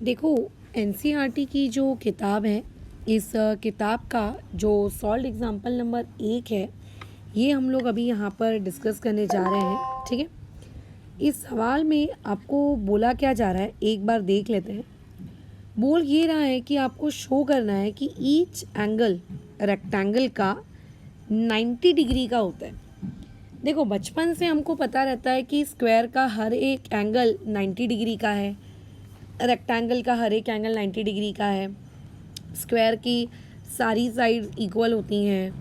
देखो, एनसीईआरटी की जो किताब है, इस किताब का जो सॉल्व एग्जाम्पल नंबर 1 है, ये हम लोग अभी यहाँ पर डिस्कस करने जा रहे हैं। ठीक है, इस सवाल में आपको बोला क्या जा रहा है, एक बार देख लेते हैं। बोल ये रहा है कि आपको शो करना है कि ईच एंगल रेक्टेंगल का 90 डिग्री का होता है। देखो, बचपन से हमको पता रहता है कि स्क्वायर का हर एक एंगल 90 डिग्री का है, रेक्टेंगल का हर एक एंगल 90 डिग्री का है, स्क्वायर की सारी साइड्स इक्वल होती हैं,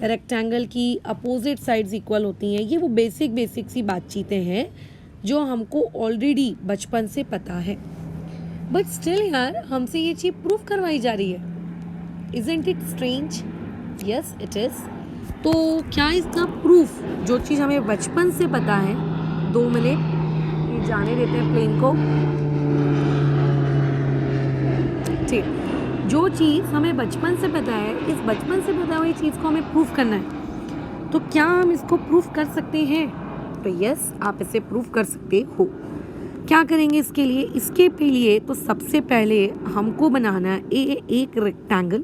रेक्टेंगल की अपोजिट साइड्स इक्वल होती हैं। ये वो बेसिक सी बातचीतें हैं जो हमको ऑलरेडी बचपन से पता है। बट स्टिल यार, हमसे ये चीज़ प्रूफ करवाई जा रही है। Isn't it strange? Yes it is. तो क्या इसका प्रूफ, जो चीज़ हमें बचपन से पता है, 2 मिनट ये जाने देते हैं प्लेन को। ठीक, जो चीज़ हमें बचपन से पता है, इस बचपन से पता हुई चीज़ को हमें प्रूफ करना है, तो क्या हम इसको प्रूफ कर सकते हैं? तो यस, आप इसे प्रूफ कर सकते हो। क्या करेंगे इसके लिए? इसके लिए तो सबसे पहले हमको बनाना है एक रेक्टेंगल।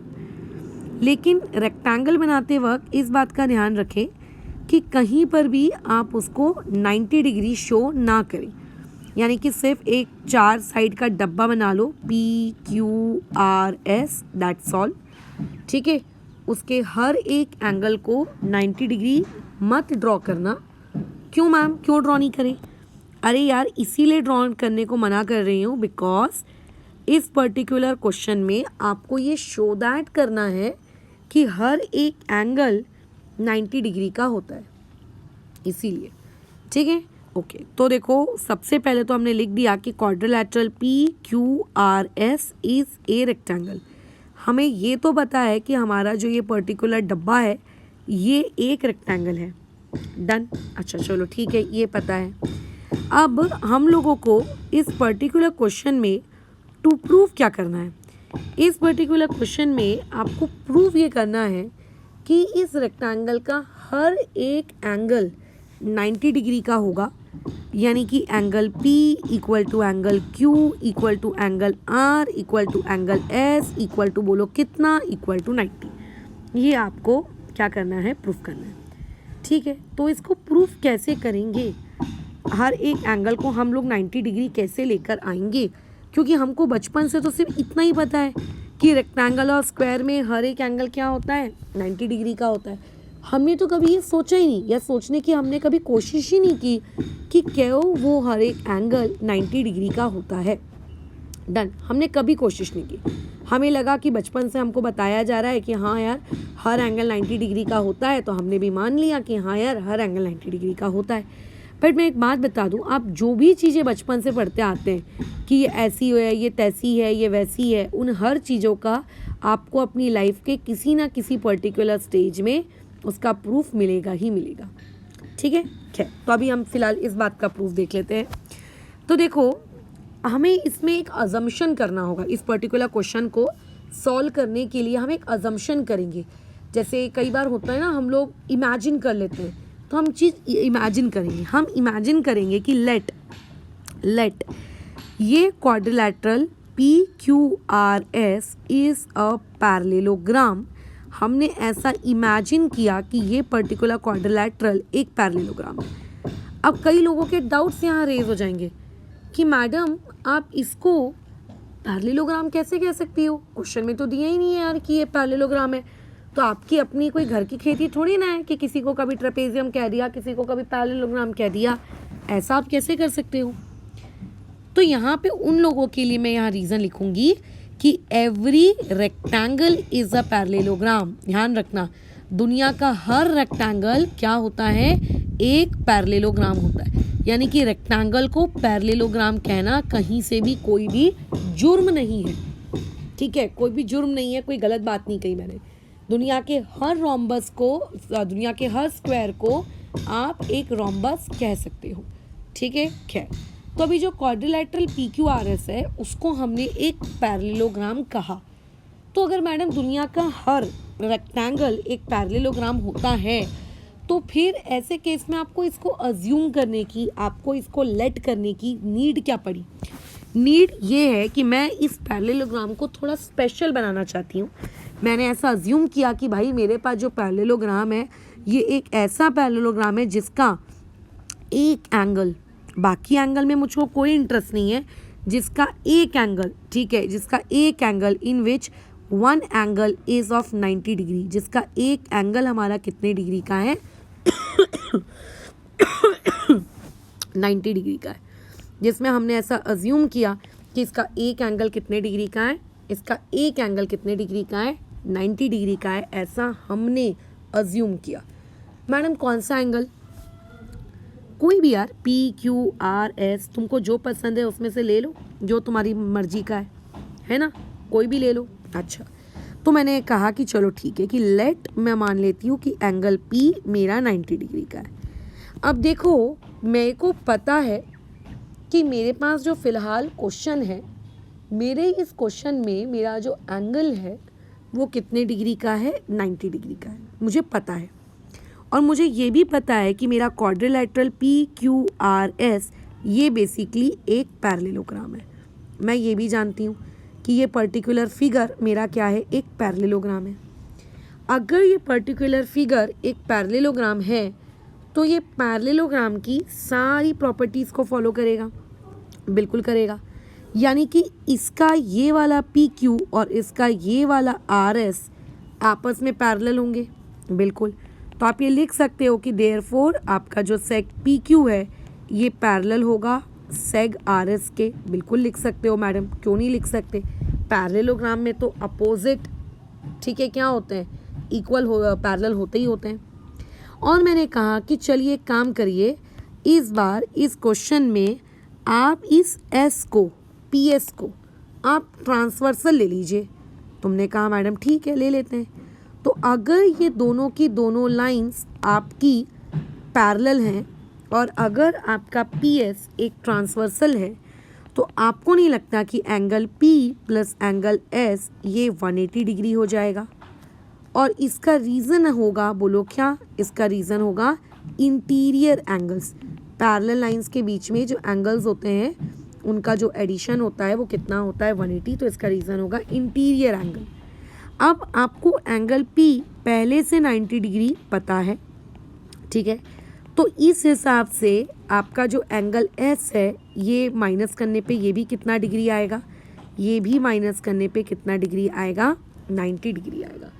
लेकिन रेक्टेंगल बनाते वक्त इस बात का ध्यान रखें कि कहीं पर भी आप उसको 90 डिग्री शो ना करें। यानी कि सिर्फ एक 4 साइड का डब्बा बना लो, PQRS, दैट्स ऑल। ठीक है, उसके हर एक एंगल को 90 डिग्री मत ड्रॉ करना। क्यों मैम, क्यों ड्रॉ नहीं करें? अरे यार, इसीलिए ड्रॉ करने को मना कर रही हूँ बिकॉज इस पर्टिकुलर क्वेश्चन में आपको ये शो दैट करना है कि हर एक एंगल 90 डिग्री का होता है, इसीलिए। ठीक है, ओके। तो देखो, सबसे पहले तो हमने लिख दिया कि quadrilateral PQRS is a rectangle. हमें ये तो पता है कि हमारा जो ये पर्टिकुलर डब्बा है ये एक रेक्टेंगल है। डन। अच्छा चलो ठीक है, ये पता है। अब हम लोगों को इस पर्टिकुलर क्वेश्चन में टू प्रूव क्या करना है? इस पर्टिकुलर क्वेश्चन में आपको प्रूव ये करना है कि इस रेक्टेंगल का हर एक एंगल 90 डिग्री का होगा। यानी कि angle P equal to angle Q equal to angle R equal to angle S equal to बोलो कितना, इक्वल टू 90। ये आपको क्या करना है? प्रूफ करना है। ठीक है, तो इसको प्रूफ कैसे करेंगे? हर एक एंगल को हम लोग 90 डिग्री कैसे लेकर आएंगे? क्योंकि हमको बचपन से तो सिर्फ इतना ही पता है कि रेक्टेंगल और स्क्वायर में हर एक एंगल क्या होता है? 90 डिग्री का होता है। हमने तो कभी ये सोचा ही नहीं, या सोचने की हमने कभी कोशिश ही नहीं की कि क्यों वो हर एक एंगल 90 डिग्री का होता है। डन, हमने कभी कोशिश नहीं की। हमें लगा कि बचपन से हमको बताया जा रहा है कि हाँ यार, हर एंगल 90 डिग्री का होता है, तो हमने भी मान लिया कि हाँ यार, हर एंगल 90 डिग्री का होता है। बट मैं एक बात बता दूं, आप जो भी चीज़ें बचपन से पढ़ते आते हैं कि ये ऐसी है, ये तैसी है, ये वैसी है, उन हर चीज़ों का आपको अपनी लाइफ के किसी ना किसी पर्टिकुलर स्टेज में उसका प्रूफ मिलेगा ही मिलेगा। ठीक है, खैर, तो अभी हम फिलहाल इस बात का प्रूफ देख लेते हैं। तो देखो, हमें इसमें एक अजम्पशन करना होगा। इस पर्टिकुलर क्वेश्चन को सॉल्व करने के लिए हम एक अजम्पशन करेंगे। जैसे कई बार होता है ना, हम लोग इमेजिन कर लेते हैं, तो हम चीज़ इमेजिन करेंगे। हम इमेजिन करेंगे कि लेट ये quadrilateral PQRS is a parallelogram. हमने ऐसा इमेजिन किया कि ये पर्टिकुलर क्वाड्रिलेटरल एक पैरेललोग्राम है। अब कई लोगों के डाउट्स यहाँ रेज हो जाएंगे कि मैडम, आप इसको पैरेललोग्राम कैसे कह सकती हो? क्वेश्चन में तो दिया ही नहीं है यार कि ये पैरेललोग्राम है। तो आपकी अपनी कोई घर की खेती थोड़ी ना है कि किसी को कभी ट्रेपेजियम कह दिया, किसी को कभी पैरेललोग्राम कह दिया। ऐसा आप कैसे कर सकते हो? तो यहाँ पे उन लोगों के लिए मैं यहाँ रीज़न लिखूंगी कि every rectangle is a parallelogram. ध्यान रखना, दुनिया का हर रेक्टेंगल क्या होता है? एक पैरेललोग्राम होता है। यानी कि रेक्टेंगल को पैरेललोग्राम कहना कहीं से भी कोई भी जुर्म नहीं है। ठीक है, कोई भी जुर्म नहीं है, कोई गलत बात नहीं कही मैंने। दुनिया के हर रोम्बस को, दुनिया के हर स्क्वायर को आप एक रोम्बस कह सकते हो। ठीक है, खैर, तो अभी जो क्वाड्रिलेटरल PQRS है उसको हमने एक पैरेललोग्राम कहा। तो अगर मैडम दुनिया का हर रेक्टेंगल एक पैरेललोग्राम होता है, तो फिर ऐसे केस में आपको इसको अज्यूम करने की, आपको इसको लेट करने की नीड क्या पड़ी? नीड ये है कि मैं इस पैरेललोग्राम को थोड़ा स्पेशल बनाना चाहती हूँ। मैंने ऐसा अज्यूम किया कि भाई मेरे पास जो पैरेललोग्राम है ये एक ऐसा पैरेललोग्राम है जिसका एक एंगल, बाकी एंगल में मुझको कोई इंटरेस्ट नहीं है, जिसका एक एंगल, ठीक है, जिसका एक angle in which one angle is of 90 degree, जिसका एक एंगल हमारा कितने डिग्री का है 90 डिग्री का है, जिसमें हमने ऐसा अज्यूम किया कि इसका एक एंगल कितने डिग्री का है, इसका एक एंगल कितने डिग्री का है 90 डिग्री का है, ऐसा हमने अज्यूम किया। मैडम कौन सा एंगल? कोई भी यार, P Q R S, तुमको जो पसंद है उसमें से ले लो, जो तुम्हारी मर्जी का है ना, कोई भी ले लो। अच्छा, तो मैंने कहा कि चलो ठीक है कि लेट मैं मान लेती हूँ कि एंगल P मेरा 90 डिग्री का है। अब देखो मेरे को पता है कि मेरे पास जो फ़िलहाल क्वेश्चन है, मेरे इस क्वेश्चन में मेरा जो एंगल है वो कितने डिग्री का है 90 डिग्री का है, मुझे पता है। और मुझे ये भी पता है कि मेरा क्वाड्रिलेटरल PQRS ये बेसिकली एक पैरेललोग्राम है। मैं ये भी जानती हूँ कि ये पर्टिकुलर फिगर मेरा क्या है, एक पैरेललोग्राम है। अगर ये पर्टिकुलर फिगर एक पैरेललोग्राम है तो ये पैरेललोग्राम की सारी प्रॉपर्टीज़ को फॉलो करेगा, बिल्कुल करेगा। यानी कि इसका ये वाला PQ और इसका ये वाला RS आपस में पैरेलल होंगे, बिल्कुल। तो आप ये लिख सकते हो कि देयरफॉर आपका जो सेग PQ है ये पैरेलल होगा सेग RS के, बिल्कुल लिख सकते हो मैडम, क्यों नहीं लिख सकते। पैरेललोग्राम में तो अपोजिट, ठीक है, क्या होते हैं, इक्वल हो, पैरेलल होते ही होते हैं। और मैंने कहा कि चलिए एक काम करिए, इस बार इस क्वेश्चन में आप इस S को, PS को आप ट्रांसवर्सल ले लीजिए। तुमने कहा मैडम ठीक है ले लेते हैं। तो अगर ये दोनों की दोनों लाइंस आपकी पैरेलल हैं और अगर आपका PS एक ट्रांसवर्सल है तो आपको नहीं लगता कि angle P plus angle S ये 180 डिग्री हो जाएगा। और इसका रीज़न होगा, बोलो क्या, इसका रीज़न होगा इंटीरियर एंगल्स। पैरेलल लाइंस के बीच में जो एंगल्स होते हैं उनका जो एडिशन होता है वो कितना होता है 180, तो इसका रीज़न होगा इंटीरियर एंगल। अब आपको एंगल P पहले से 90 डिग्री पता है, ठीक है, तो इस हिसाब से आपका जो एंगल S है ये माइनस करने पे ये भी कितना डिग्री आएगा, ये भी माइनस करने पे कितना डिग्री आएगा 90 डिग्री आएगा।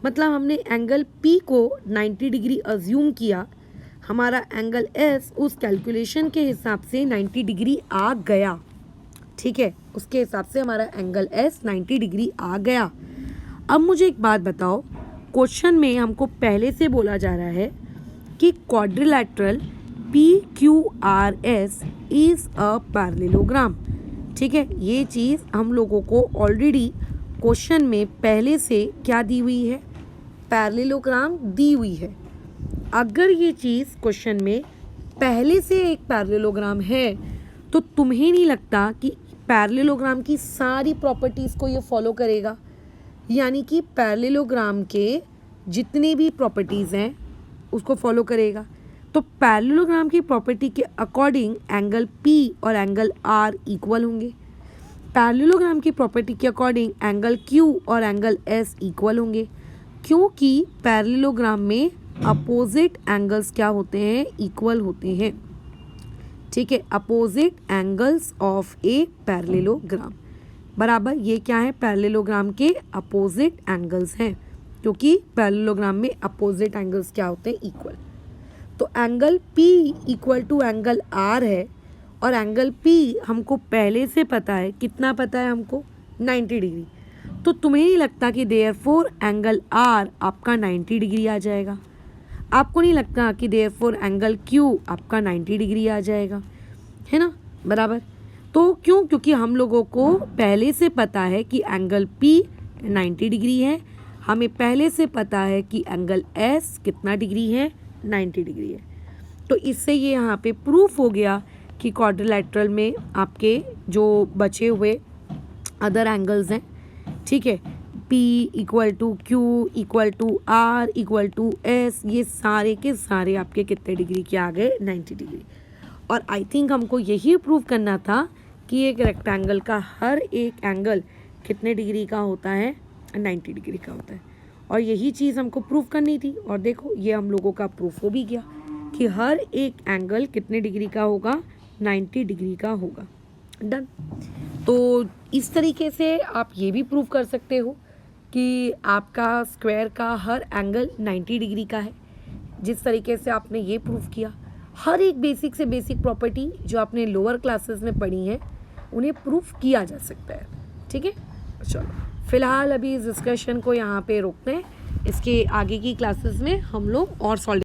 मतलब हमने एंगल P को 90 डिग्री अज्यूम किया, हमारा एंगल S उस कैलकुलेशन के हिसाब से 90 डिग्री आ गया, ठीक है, उसके हिसाब से हमारा एंगल S 90 डिग्री आ गया। अब मुझे एक बात बताओ, क्वेश्चन में हमको पहले से बोला जा रहा है कि quadrilateral PQRS is a parallelogram, ठीक है, ये चीज़ हम लोगों को ऑलरेडी क्वेश्चन में पहले से क्या दी हुई है, पैरेललोग्राम दी हुई है। अगर ये चीज़ क्वेश्चन में पहले से एक पैरेललोग्राम है तो तुम्हें नहीं लगता कि पैरेललोग्राम की सारी प्रॉपर्टीज़ को ये फॉलो करेगा, यानी कि पैरेललोग्राम के जितने भी प्रॉपर्टीज़ हैं उसको फॉलो करेगा। तो पैरेललोग्राम की प्रॉपर्टी के अकॉर्डिंग एंगल P और एंगल R इक्वल होंगे, पैरेललोग्राम की प्रॉपर्टी के अकॉर्डिंग एंगल Q और एंगल S इक्वल होंगे, क्योंकि पैरेललोग्राम में अपोजिट एंगल्स क्या होते हैं, इक्वल होते हैं, ठीक है, opposite angles of a parallelogram बराबर ये क्या है, पैरेललोग्राम के अपोजिट एंगल्स हैं, क्योंकि पैरेललोग्राम में अपोजिट एंगल्स क्या होते हैं, इक्वल। तो angle P equal to angle R है और एंगल P हमको पहले से पता है, कितना पता है हमको 90 डिग्री। तो तुम्हें नहीं लगता कि देयरफॉर एंगल R आपका 90 डिग्री आ जाएगा, आपको नहीं लगता कि देयरफॉर एंगल Q आपका 90 डिग्री आ जाएगा, है ना, बराबर। तो क्यों, क्योंकि हम लोगों को पहले से पता है कि एंगल P 90 डिग्री है, हमें पहले से पता है कि एंगल S कितना डिग्री है, 90 डिग्री है। तो इससे ये यहाँ पे प्रूफ हो गया कि क्वाड्रिलेटरल में आपके जो बचे हुए अदर एंगल्स हैं, ठीक है, P equal to Q equal to R equal to S, ये सारे के सारे आपके कितने डिग्री के आ गए, 90 डिग्री। और आई थिंक हमको यही प्रूव करना था कि एक रेक्टेंगल का हर एक एंगल कितने डिग्री का होता है, 90 डिग्री का होता है। और यही चीज़ हमको प्रूफ करनी थी, और देखो ये हम लोगों का प्रूफ हो भी गया कि हर एक एंगल कितने डिग्री का होगा, 90 डिग्री का होगा। डन। तो इस तरीके से आप ये भी प्रूफ कर सकते हो कि आपका स्क्वायर का हर एंगल 90 डिग्री का है। जिस तरीके से आपने ये प्रूफ किया, हर एक बेसिक से बेसिक प्रॉपर्टी जो आपने लोअर क्लासेस में पढ़ी है उन्हें प्रूफ किया जा सकता है। ठीक है, चलो फिलहाल अभी इस डिस्कशन को यहाँ पे रोकते हैं। इसके आगे की क्लासेस में हम लोग और सॉल्व